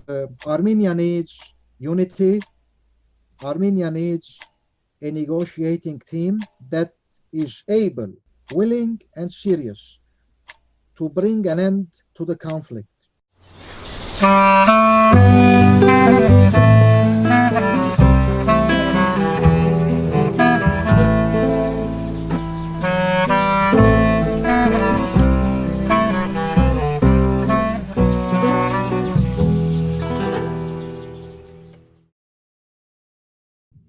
Armenia needs unity. Armenia needs a negotiating team that is able, willing, and serious to bring an end to the conflict.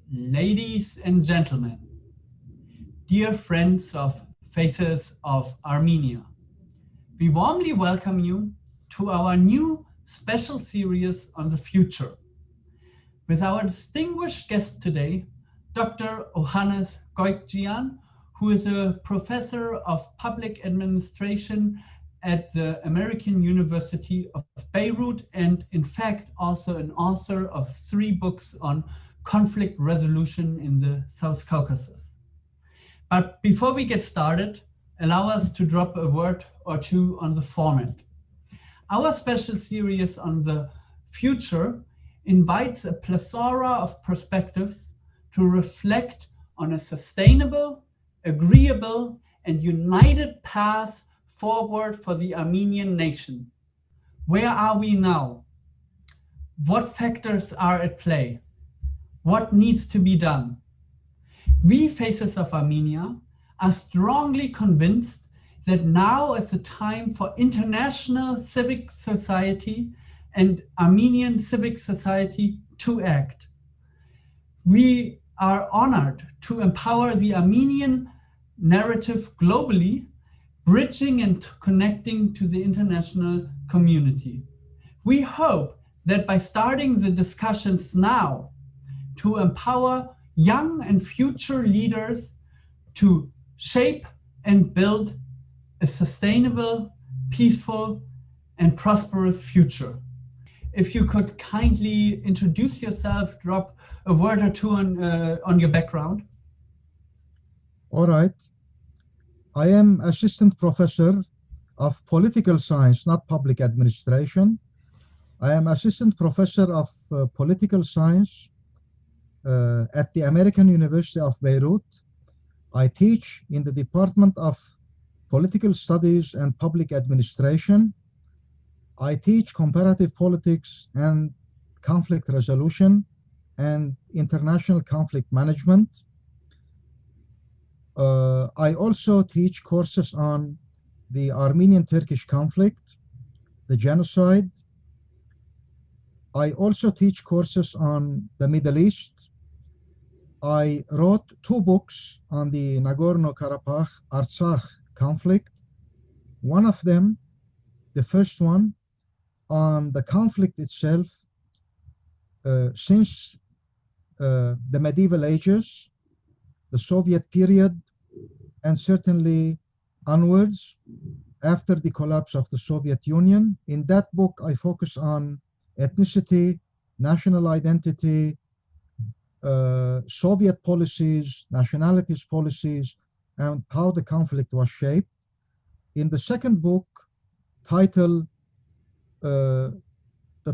Ladies and gentlemen, dear friends of Faces of Armenia, we warmly welcome you to our new special series on the future. With our distinguished guest today, Dr. Ohannes Geukjian, who is a professor of public administration at the American University of Beirut, and in fact also an author of 3 books on conflict resolution in the South Caucasus. But before we get started, allow us to drop a word or two on the format. Our special series on the future invites a plethora of perspectives to reflect on a sustainable, agreeable, and united path forward for the Armenian nation. Where are we now? What factors are at play? What needs to be done? We, Faces of Armenia, are strongly convinced that now is the time for international civic society and Armenian civic society to act. We are honored to empower the Armenian narrative globally, bridging and connecting to the international community. We hope that by starting the discussions now, to empower young and future leaders to shape and build a sustainable, peaceful, and prosperous future. If you could kindly introduce yourself, drop a word or two on your background. All right. I am assistant professor of political science, not public administration. I am assistant professor of political science at the American University of Beirut. I teach in the Department of Political Studies and Public Administration. I teach comparative politics and conflict resolution and international conflict management. I also teach courses on the Armenian-Turkish conflict, the genocide. I also teach courses on the Middle East. I wrote 2 books on the Nagorno-Karabakh, Artsakh conflict. One of them, the first one, on the conflict itself since the medieval ages, the Soviet period, and certainly onwards after the collapse of the Soviet Union. In that book, I focus on ethnicity, national identity, Soviet policies, nationalities policies, and how the conflict was shaped. In the second book, the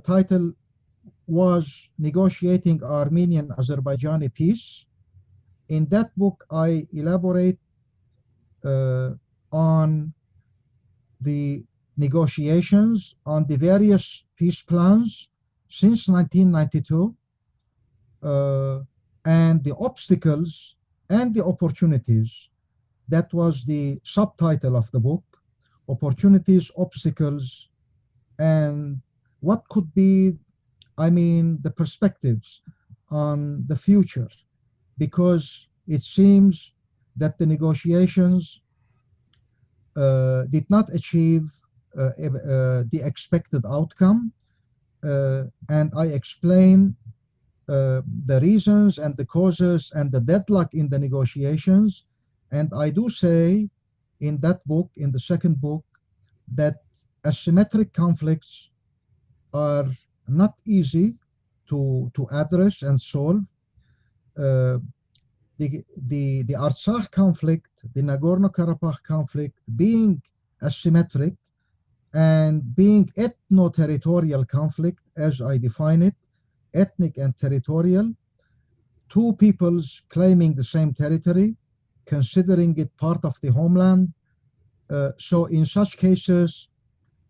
title was Negotiating Armenian-Azerbaijani Peace. In that book, I elaborate on the negotiations on the various peace plans since 1992, and the obstacles and the opportunities. That was the subtitle of the book, Opportunities, Obstacles, and what could be, the perspectives on the future, because it seems that the negotiations did not achieve the expected outcome, and I explain the reasons and the causes and the deadlock in the negotiations. And I do say in that book, in the second book, that asymmetric conflicts are not easy to address and solve. The Artsakh conflict, the Nagorno-Karabakh conflict, being asymmetric, and being ethno-territorial conflict, as I define it, ethnic and territorial, two peoples claiming the same territory, considering it part of the homeland. So in such cases,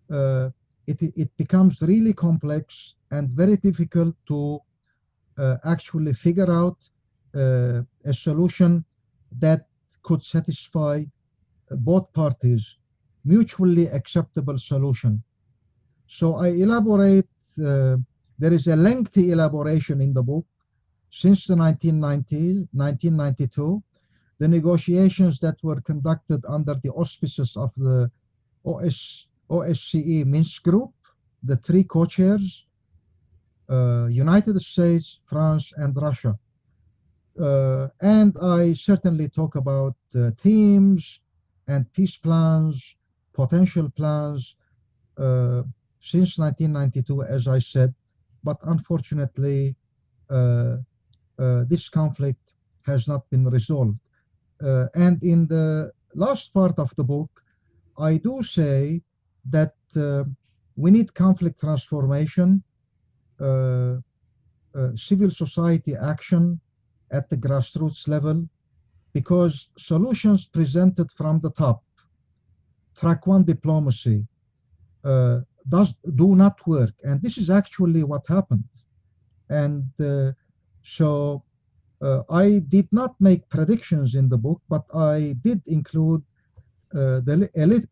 it becomes really complex and very difficult to actually figure out a solution that could satisfy both parties, mutually acceptable solution. So I elaborate, there is a lengthy elaboration in the book since the 1992, the negotiations that were conducted under the auspices of the OSCE Minsk Group, the three co-chairs, United States, France, and Russia. And I certainly talk about themes and peace plans, potential plans, since 1992, as I said, but unfortunately, this conflict has not been resolved. And in the last part of the book, I do say that we need conflict transformation, civil society action at the grassroots level, because solutions presented from the top, track one diplomacy, do not work. And this is actually what happened. And so I did not make predictions in the book, but I did include a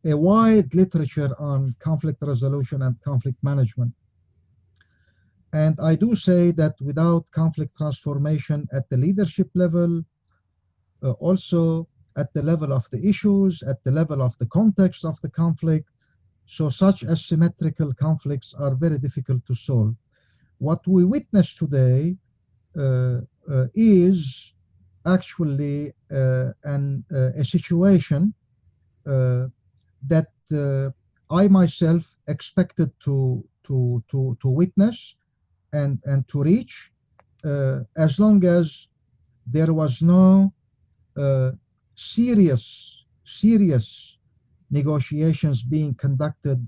wide literature on conflict resolution and conflict management. And I do say that without conflict transformation at the leadership level, also at the level of the issues, at the level of the context of the conflict, so such asymmetrical conflicts are very difficult to solve. What we witness today is actually a situation that I myself expected to witness and to reach, as long as there was no serious negotiations being conducted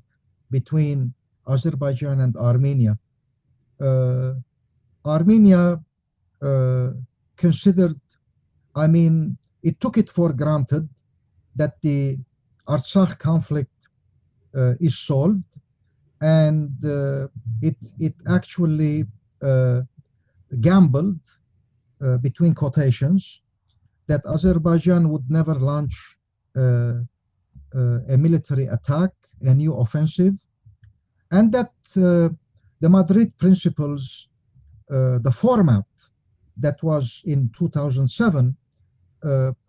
between Azerbaijan and Armenia. Armenia considered, I mean, it took it for granted that the Artsakh conflict is solved, and it actually gambled, between quotations, that Azerbaijan would never launch a military attack, a new offensive, and that the Madrid principles, the format that was in 2007,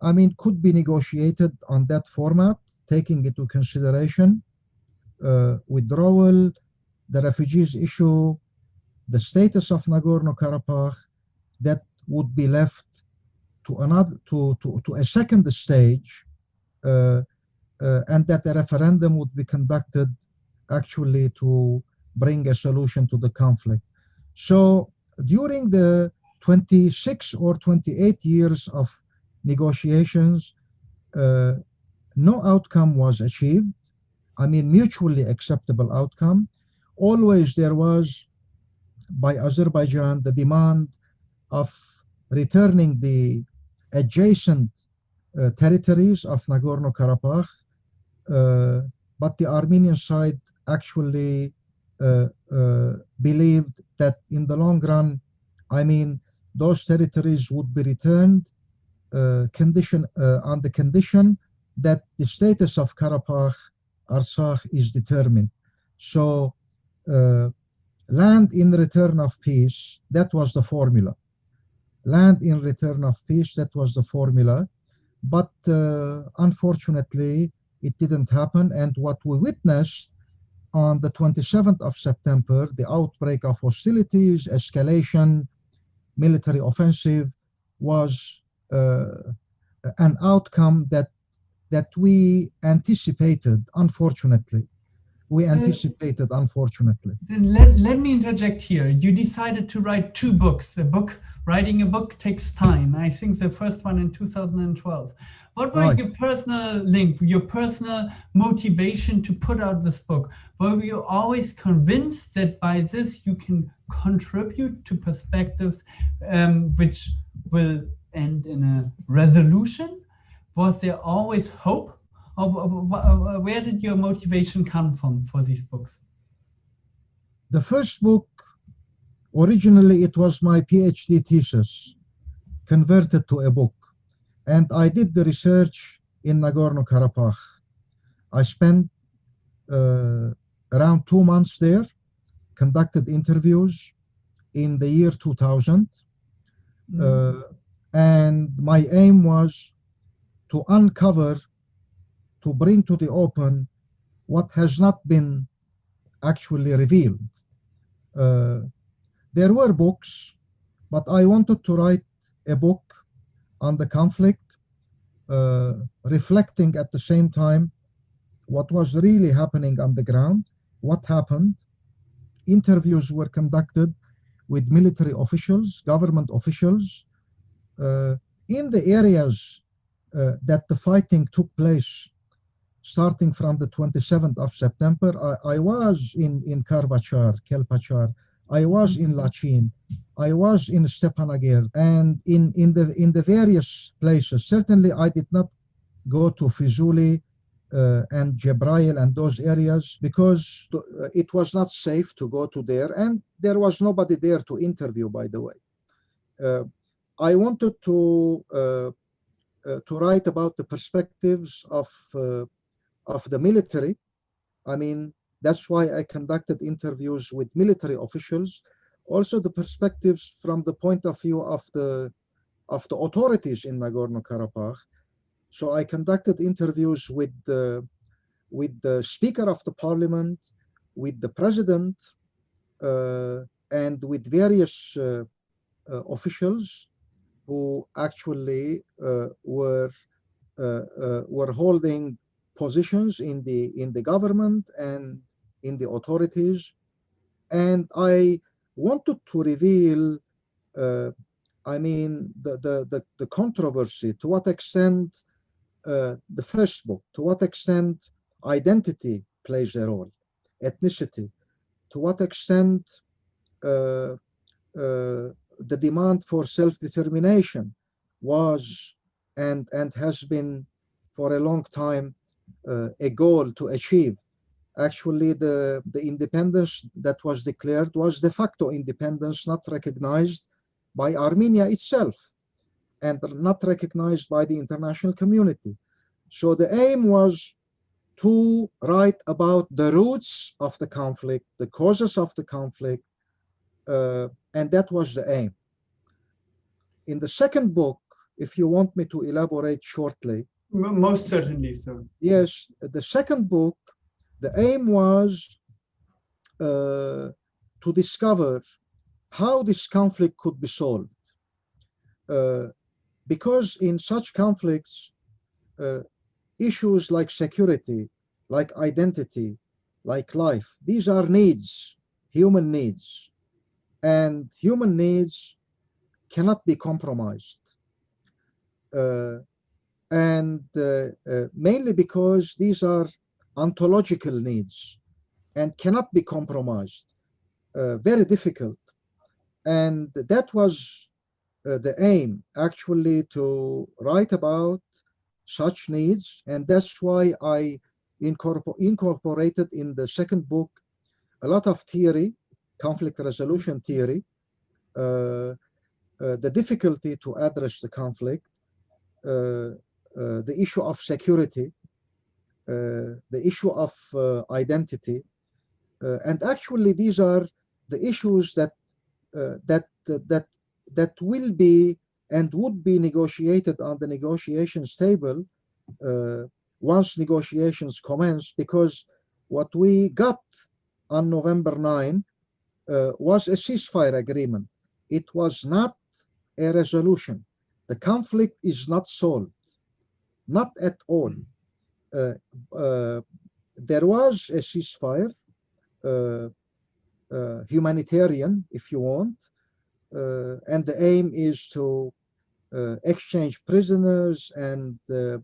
I mean, could be negotiated on that format, taking into consideration withdrawal, the refugees issue, the status of Nagorno-Karabakh, that would be left to a second stage, and that a referendum would be conducted actually to bring a solution to the conflict. So during the 26 or 28 years of negotiations, no outcome was achieved. I mean, mutually acceptable outcome. Always there was, by Azerbaijan, the demand of returning the adjacent territories of Nagorno-Karabakh, but the Armenian side actually believed that in the long run, I mean, those territories would be returned on the condition that the status of Karabakh, Artsakh, is determined. So land in return of peace, that was the formula. Land in return of peace, that was the formula. But unfortunately, it didn't happen. And what we witnessed on the 27th of September, the outbreak of hostilities, escalation, military offensive, was an outcome that we anticipated, unfortunately. we anticipated, unfortunately. Then let me interject here. You decided to write 2 books. Writing a book takes time. I think the first one in 2012. What were Right. your personal link, your personal motivation to put out this book? Were you always convinced that by this you can contribute to perspectives which will end in a resolution? Was there always hope? Where did your motivation come from for these books? The first book, originally it was my PhD thesis, converted to a book. And I did the research in Nagorno-Karabakh. I spent around 2 months there, conducted interviews in the year 2000. And my aim was to uncover, to bring to the open what has not been actually revealed. There were books, but I wanted to write a book on the conflict, reflecting at the same time what was really happening on the ground, what happened. Interviews were conducted with military officials, government officials, in the areas that the fighting took place, starting from the 27th of September. I was in Karvachar, Kelpachar, I was in Lachin, I was in Stepanakert, and in the various places. Certainly I did not go to Fizuli and Jebrail and those areas because it was not safe to go to there, and there was nobody there to interview, by the way. I wanted to write about the perspectives of the military. I mean, that's why I conducted interviews with military officials. Also, the perspectives from the point of view of the authorities in Nagorno-Karabakh. So I conducted interviews with the Speaker of the Parliament, with the President, and with various officials who actually were holding positions in the government and in the authorities. And I wanted to reveal, I mean, the controversy, to what extent the first book, to what extent identity plays a role, ethnicity, to what extent the demand for self-determination was and has been for a long time a goal to achieve. Actually, the independence that was declared was de facto independence, not recognized by Armenia itself and not recognized by the international community. So the aim was to write about the roots of the conflict, the causes of the conflict, and that was the aim. In the second book, if you want me to elaborate shortly. Most certainly, sir. Yes, the second book, the aim was to discover how this conflict could be solved. Because in such conflicts, issues like security, like identity, like life, these are needs, human needs. And human needs cannot be compromised. Mainly because these are ontological needs and cannot be compromised. Very difficult. And that was the aim, actually, to write about such needs. And that's why I incorporated in the second book a lot of theory, conflict resolution theory, the difficulty to address the conflict, the issue of security, the issue of identity, and actually these are the issues that will be and would be negotiated on the negotiations table once negotiations commence, because what we got on November 9 was a ceasefire agreement. It was not a resolution. The conflict is not solved, not at all. there was a ceasefire, humanitarian, if you want, and the aim is to exchange prisoners and the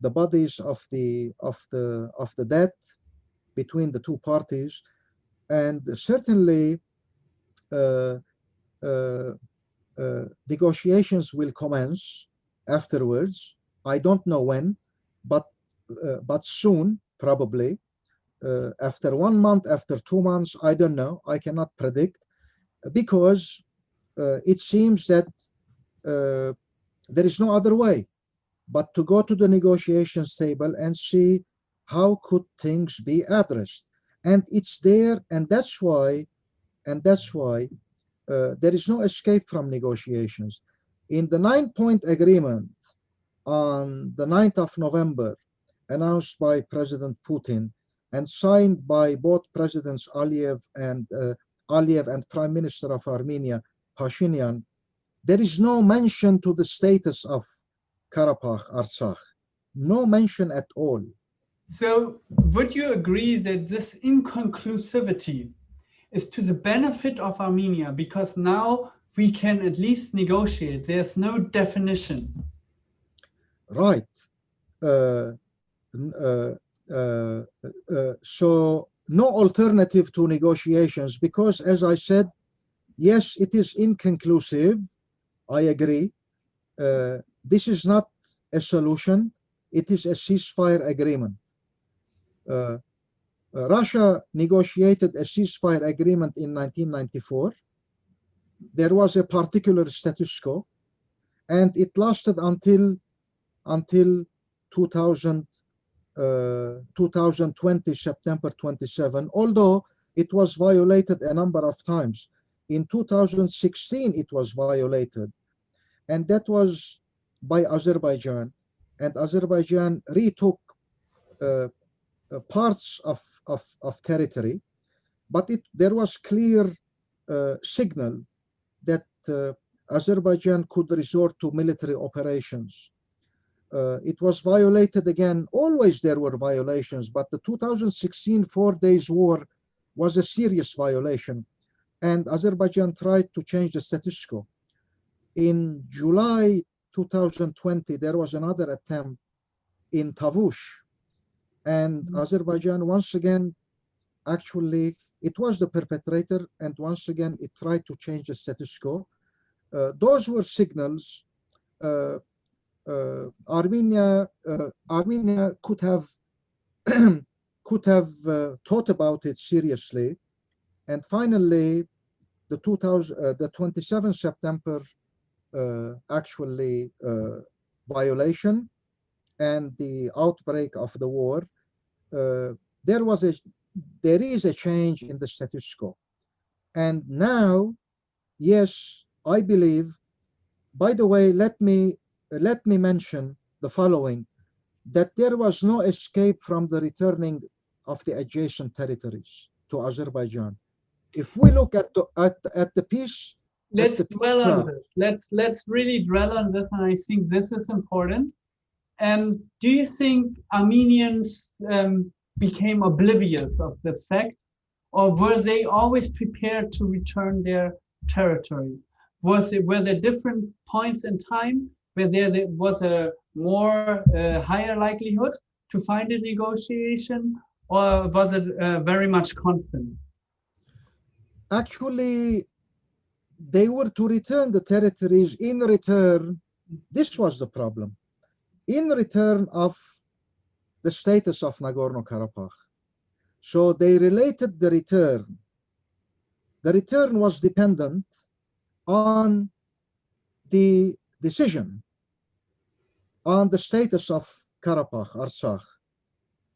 bodies of the dead between the two parties, and certainly negotiations will commence afterwards. I don't know when, but soon, probably. After 1 month, after 2 months, I don't know. I cannot predict, because it seems that there is no other way but to go to the negotiations table and see how could things be addressed. And it's there, and that's why there is no escape from negotiations. In the 9-point agreement on the 9th of November, announced by President Putin and signed by both Presidents Aliyev and Prime Minister of Armenia, Pashinyan, there is no mention to the status of Karabakh, Artsakh. No mention at all. So would you agree that this inconclusivity is to the benefit of Armenia, because now we can at least negotiate? There's no definition. Right. So no alternative to negotiations, because, as I said, yes, it is inconclusive. I agree. This is not a solution. It is a ceasefire agreement. Russia negotiated a ceasefire agreement in 1994. There was a particular status quo, and it lasted until 2020, September 27, although it was violated a number of times. In 2016, it was violated, and that was by Azerbaijan, and Azerbaijan retook parts of territory, but there was clear signal that Azerbaijan could resort to military operations. It was violated again. Always there were violations, but the 2016 4 days war was a serious violation, and Azerbaijan tried to change the status quo. In July 2020, there was another attempt in Tavush, and Azerbaijan once again, actually, it was the perpetrator, and once again it tried to change the status quo. Those were signals. Armenia could have thought about it seriously, and finally, the 27 September actually violation and the outbreak of the war, there is a change in the status quo. And now, yes, I believe, by the way, let me mention the following, that there was no escape from the returning of the adjacent territories to Azerbaijan. If we look at the peace, let's dwell on this. Let's really dwell on this, and I think this is important. Do you think Armenians became oblivious of this fact, or were they always prepared to return their territories? Were there different points in time where there was a more higher likelihood to find a negotiation, or was it very much constant? Actually, they were to return the territories in return. This was the problem. In return of the status of Nagorno-Karabakh. So they related the return. The return was dependent on the decision on the status of Karabakh, Artsakh.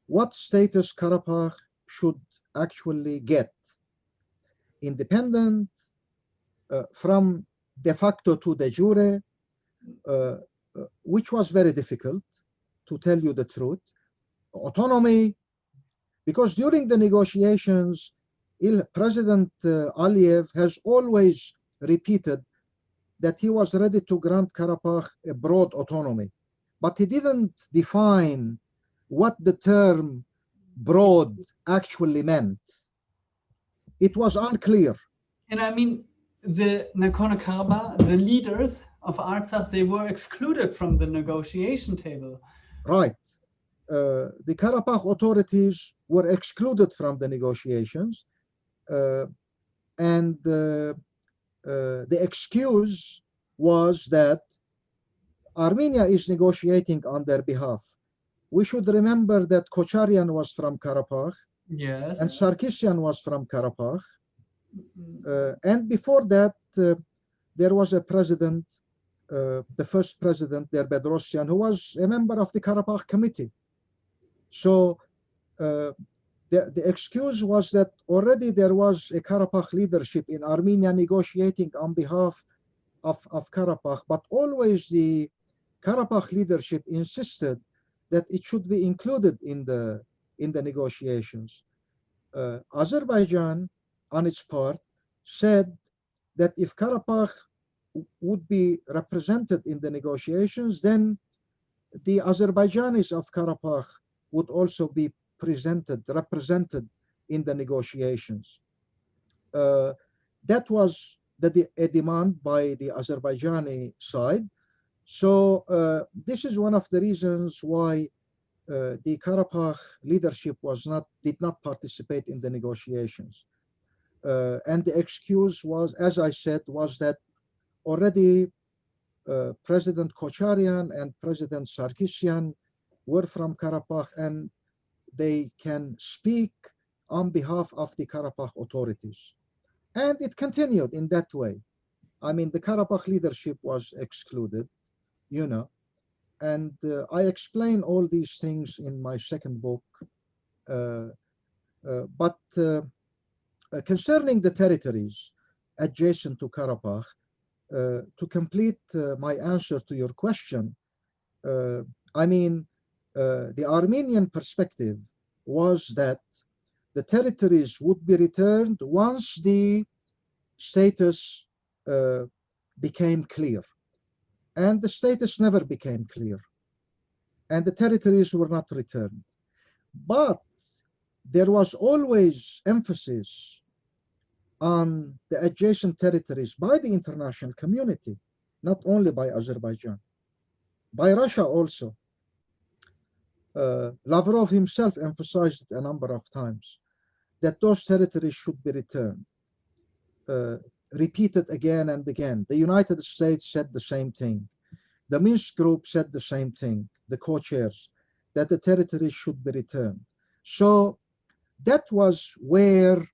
What status Karabakh should actually get? Independent, from de facto to de jure, which was very difficult, to tell you the truth. Autonomy, because during the negotiations, President Aliyev has always repeated that he was ready to grant Karabakh a broad autonomy, but he didn't define what the term broad actually meant. It was unclear. And I mean, the Nagorno-Karabakh, the leaders of Artsakh, they were excluded from the negotiation table. Right. The Karabakh authorities were excluded from the negotiations, and the excuse was that Armenia is negotiating on their behalf. We should remember that Kocharian was from Karabakh, Yes. and Sarkisian was from Karabakh. And before that, there was a president, the first president, Der Bedrosian, who was a member of the Karabakh committee. So the excuse was that already there was a Karabakh leadership in Armenia negotiating on behalf of Karabakh, but always the Karabakh leadership insisted that it should be included in the negotiations. Azerbaijan, on its part, said that if Karabakh would be represented in the negotiations, then the Azerbaijanis of Karabakh would also be represented in the negotiations. That was a demand by the Azerbaijani side. So this is one of the reasons why the Karabakh leadership did not participate in the negotiations. And the excuse was, as I said, was that already President Kocharian and President Sarkisian were from Karabakh, and they can speak on behalf of the Karabakh authorities. And it continued in that way. I mean, the Karabakh leadership was excluded, you know, and I explain all these things in my second book. But concerning the territories adjacent to Karabakh, to complete my answer to your question, I mean, the Armenian perspective was that the territories would be returned once the status became clear. And the status never became clear. And the territories were not returned. But there was always emphasis on the adjacent territories by the international community, not only by Azerbaijan, by Russia also. Lavrov himself emphasized it a number of times, that those territories should be returned, repeated again and again. The United States said the same thing. The Minsk group said the same thing, the co-chairs, that the territories should be returned. So that was where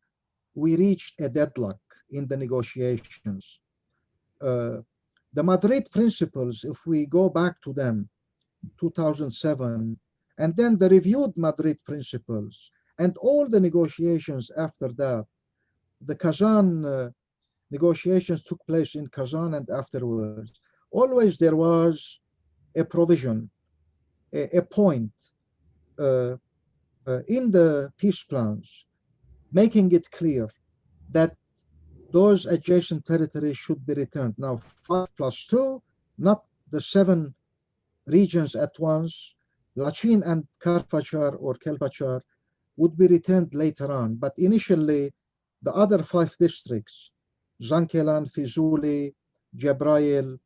we reached a deadlock in the negotiations. The Madrid principles, if we go back to them, 2007, and then the reviewed Madrid principles, and all the negotiations after that, the Kazan negotiations took place in Kazan and afterwards. Always there was a provision, a point in the peace plans, making it clear that those adjacent territories should be returned. Now, 5+2, not the 7 regions at once. Lachin and Karpachar or Kelpachar would be returned later on. But initially, the other 5 districts, Zankelan, Fizuli, Jabrail,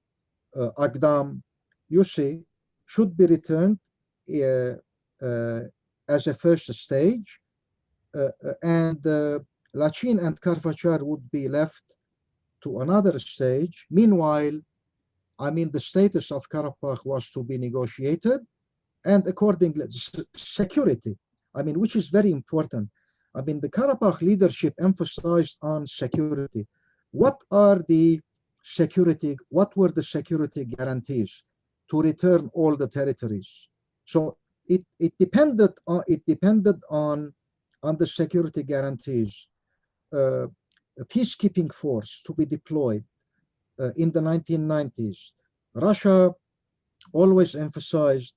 Agdam, you see, should be returned as a first stage. And Lachin and Karpachar would be left to another stage. Meanwhile, I mean, the status of Karabakh was to be negotiated, and accordingly, security, I mean, which is very important. I mean, the Karabakh leadership emphasized on security. What were the security guarantees to return all the territories? So it depended on the security guarantees. A peacekeeping force to be deployed in the 1990s. Russia always emphasized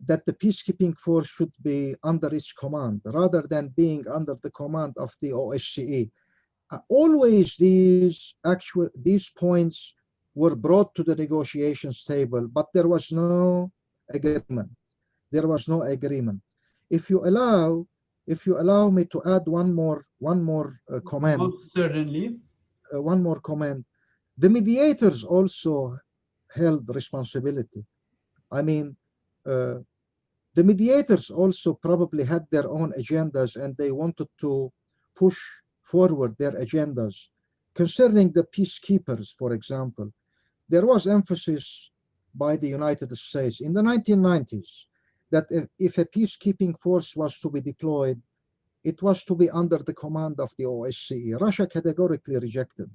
that the peacekeeping force should be under its command rather than being under the command of the OSCE. Always these points were brought to the negotiations table, but there was no agreement. There was no agreement. If you allow if you allow me to add one more comment. Most certainly. One more comment. The mediators also held responsibility. I mean, the mediators also probably had their own agendas, and they wanted to push forward their agendas. Concerning the peacekeepers, for example, there was emphasis by the United States in the 1990s that if a peacekeeping force was to be deployed, it was to be under the command of the OSCE. Russia categorically rejected.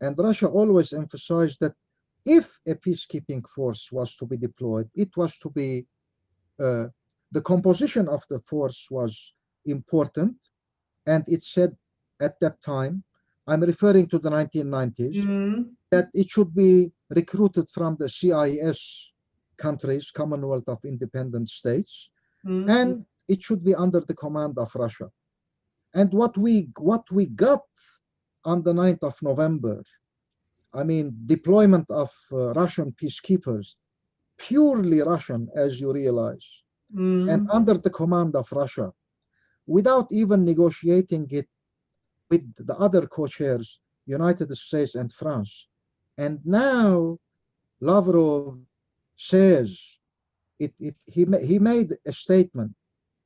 And Russia always emphasized that if a peacekeeping force was to be deployed, it was to be, the composition of the force was important. And it said at that time, I'm referring to the 1990s, that it should be recruited from the CIS countries, Commonwealth of Independent States, and it should be under the command of Russia. And what we got on the 9th of November, I mean, deployment of Russian peacekeepers, purely Russian, as you realize, and under the command of Russia, without even negotiating it with the other co-chairs, United States and France. And now Lavrov says, he made a statement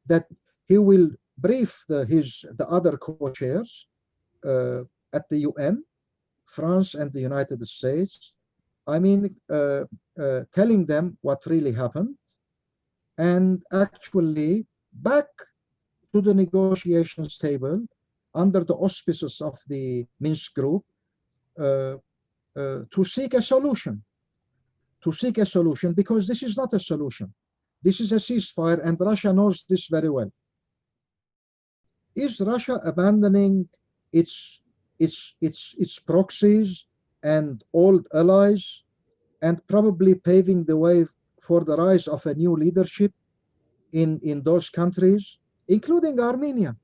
that he will brief the other co-chairs at the UN, France and the United States, I mean, telling them what really happened, and actually back to the negotiations table under the auspices of the Minsk group to seek a solution. Because this is not a solution. This is a ceasefire, and Russia knows this very well. Is Russia abandoning its proxies and old allies, and probably paving the way for the rise of a new leadership in those countries, including Armenia?